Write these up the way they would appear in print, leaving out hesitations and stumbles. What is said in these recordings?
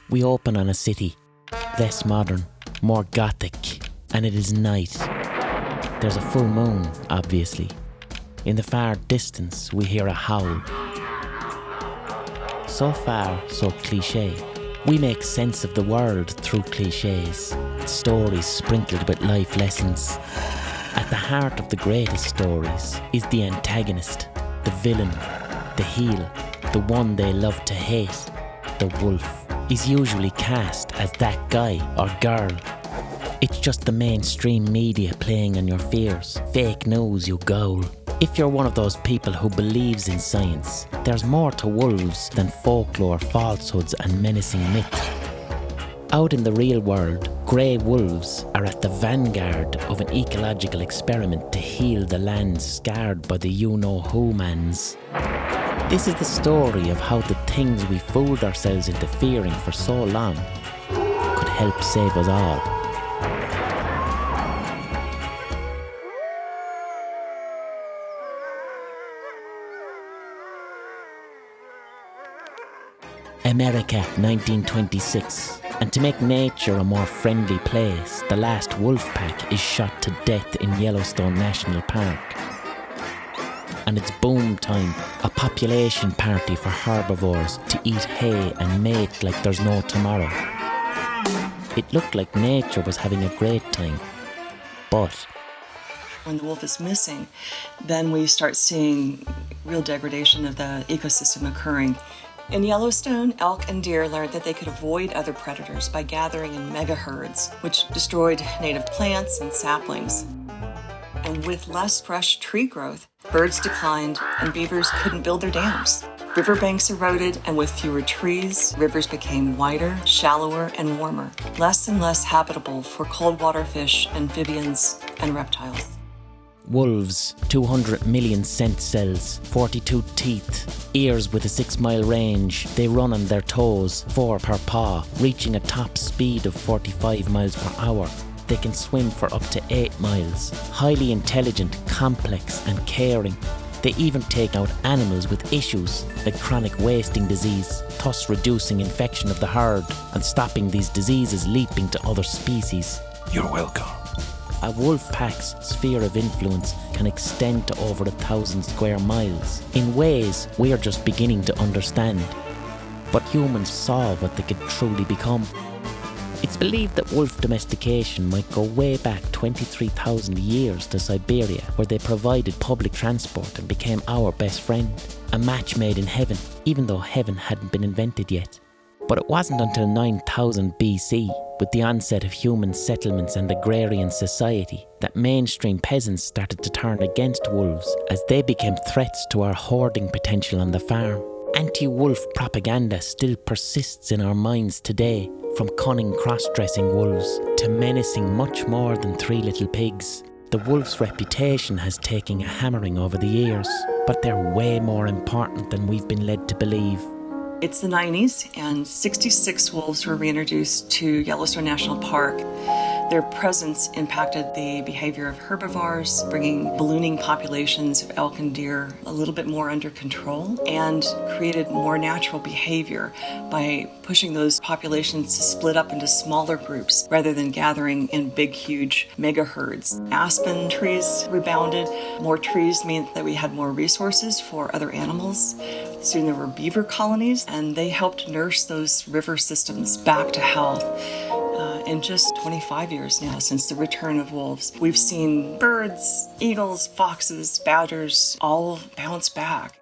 We open on a city, less modern, more gothic, and it is night. There's a full moon, obviously. In the far distance, we hear a howl. So far, so cliché. We make sense of the world through clichés, stories sprinkled with life lessons. At the heart of the greatest stories is the antagonist, the villain, the heel, the one they love to hate. The wolf is usually cast as that guy or girl. It's just the mainstream media playing on your fears. Fake news, you ghoul. If you're one of those people who believes in science, there's more to wolves than folklore, falsehoods and menacing myth. Out in the real world, grey wolves are at the vanguard of an ecological experiment to heal the lands scarred by the you-know-who-mans. This is the story of how the things we fooled ourselves into fearing for so long could help save us all. America, 1926. And to make nature a more friendly place, the last wolf pack is shot to death in Yellowstone National Park. And it's boom time, a population party for herbivores to eat hay and mate like there's no tomorrow. It looked like nature was having a great time, but when the wolf is missing, then we start seeing real degradation of the ecosystem occurring. In Yellowstone, elk and deer learned that they could avoid other predators by gathering in mega herds, which destroyed native plants and saplings. And with less fresh tree growth, birds declined and beavers couldn't build their dams. Riverbanks eroded, and with fewer trees, rivers became wider, shallower, and warmer, less and less habitable for cold water fish, amphibians, and reptiles. Wolves, 200 million scent cells, 42 teeth, ears with a 6-mile range. They run on their toes, 4 per paw, reaching a top speed of 45 miles per hour. They can swim for up to 8 miles. Highly intelligent, complex and caring. They even take out animals with issues like chronic wasting disease, thus reducing infection of the herd and stopping these diseases leaping to other species. You're welcome. A wolf pack's sphere of influence can extend to over 1,000 square miles in ways we are just beginning to understand. But humans saw what they could truly become. It's believed that wolf domestication might go way back 23,000 years to Siberia, where they provided public transport and became our best friend. A match made in heaven, even though heaven hadn't been invented yet. But it wasn't until 9000 BC, with the onset of human settlements and agrarian society, that mainstream peasants started to turn against wolves as they became threats to our hoarding potential on the farm. Anti-wolf propaganda still persists in our minds today, from cunning cross-dressing wolves to menacing much more than 3 little pigs. The wolf's reputation has taken a hammering over the years, but they're way more important than we've been led to believe. It's the 90s, and 66 wolves were reintroduced to Yellowstone National Park. Their presence impacted the behavior of herbivores, bringing ballooning populations of elk and deer a little bit more under control, and created more natural behavior by pushing those populations to split up into smaller groups rather than gathering in big, huge mega herds. Aspen trees rebounded. More trees meant that we had more resources for other animals. Soon there were beaver colonies, and they helped nurse those river systems back to health. In just 25 years now since the return of wolves, we've seen birds, eagles, foxes, badgers all bounce back.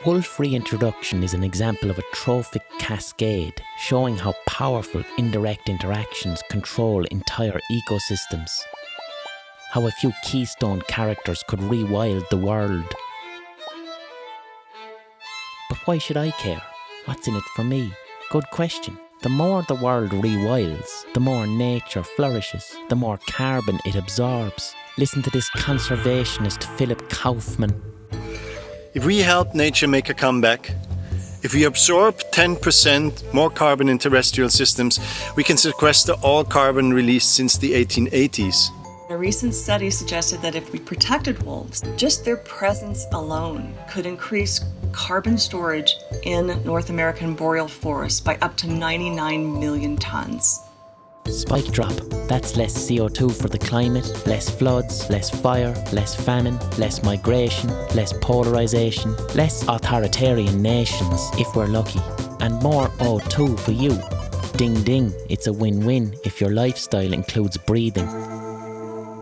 Wolf reintroduction is an example of a trophic cascade, showing how powerful indirect interactions control entire ecosystems. How a few keystone characters could rewild the world. But why should I care? What's in it for me? Good question. The more the world rewilds, the more nature flourishes, the more carbon it absorbs. Listen to this conservationist Philip Kaufman. If we help nature make a comeback, if we absorb 10% more carbon in terrestrial systems, we can sequester all carbon released since the 1880s. A recent study suggested that if we protected wolves, just their presence alone could increase carbon storage in North American boreal forests by up to 99 million tons. Spike drop. That's less CO2 for the climate, less floods, less fire, less famine, less migration, less polarisation, less authoritarian nations if we're lucky, and more O2 for you. Ding ding, it's a win-win if your lifestyle includes breathing.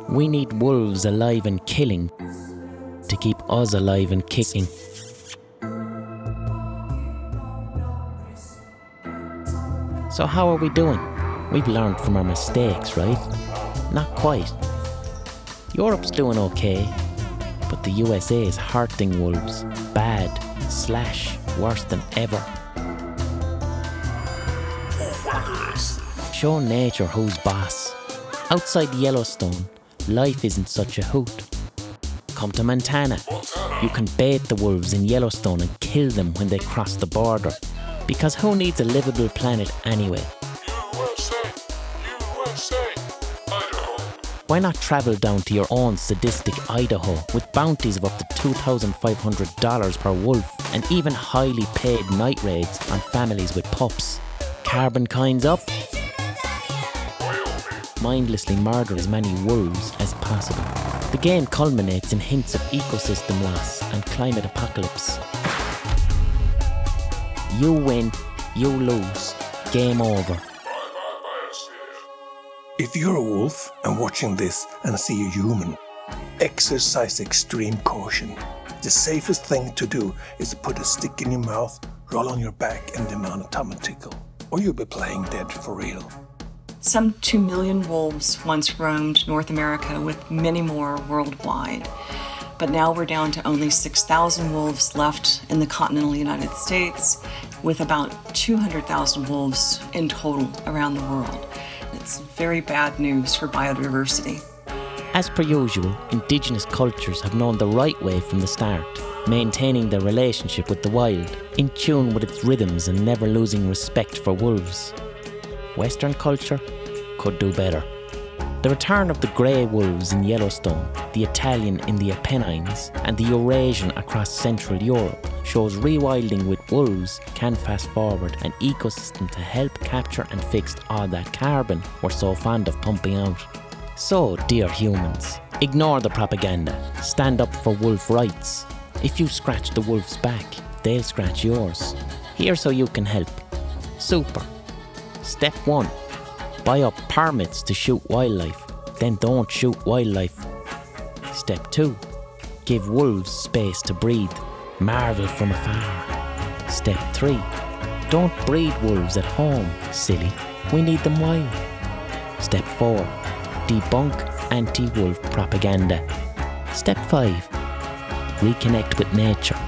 We need wolves alive and killing to keep us alive and kicking. So how are we doing? We've learned from our mistakes, right? Not quite. Europe's doing okay, but the USA is hurting wolves bad, / worse than ever. Show nature who's boss. Outside Yellowstone, life isn't such a hoot. Come to Montana. You can bait the wolves in Yellowstone and kill them when they cross the border. Because who needs a livable planet anyway? Why not travel down to your own sadistic Idaho with bounties of up to $2,500 per wolf and even highly paid night raids on families with pups? Carbon kinds up. Mindlessly murder as many wolves as possible. The game culminates in hints of ecosystem loss and climate apocalypse. You win, you lose. Game over. If you're a wolf and watching this and see a human, exercise extreme caution. The safest thing to do is to put a stick in your mouth, roll on your back and demand a tummy tickle, or you'll be playing dead for real. Some 2 million wolves once roamed North America, with many more worldwide. But now we're down to only 6,000 wolves left in the continental United States, with about 200,000 wolves in total around the world. It's very bad news for biodiversity. As per usual, indigenous cultures have known the right way from the start, maintaining their relationship with the wild, in tune with its rhythms and never losing respect for wolves. Western culture could do better. The return of the grey wolves in Yellowstone, the Italian in the Apennines, and the Eurasian across Central Europe shows rewilding with wolves can fast forward an ecosystem to help capture and fix all that carbon we're so fond of pumping out. So, dear humans, ignore the propaganda. Stand up for wolf rights. If you scratch the wolf's back, they'll scratch yours. Here's how you can help. Super. Step 1. Buy up permits to shoot wildlife, then don't shoot wildlife. Step 2. Give wolves space to breathe. Marvel from afar. Step 3. Don't breed wolves at home, silly. We need them wild. Step 4. Debunk anti-wolf propaganda. Step 5. Reconnect with nature.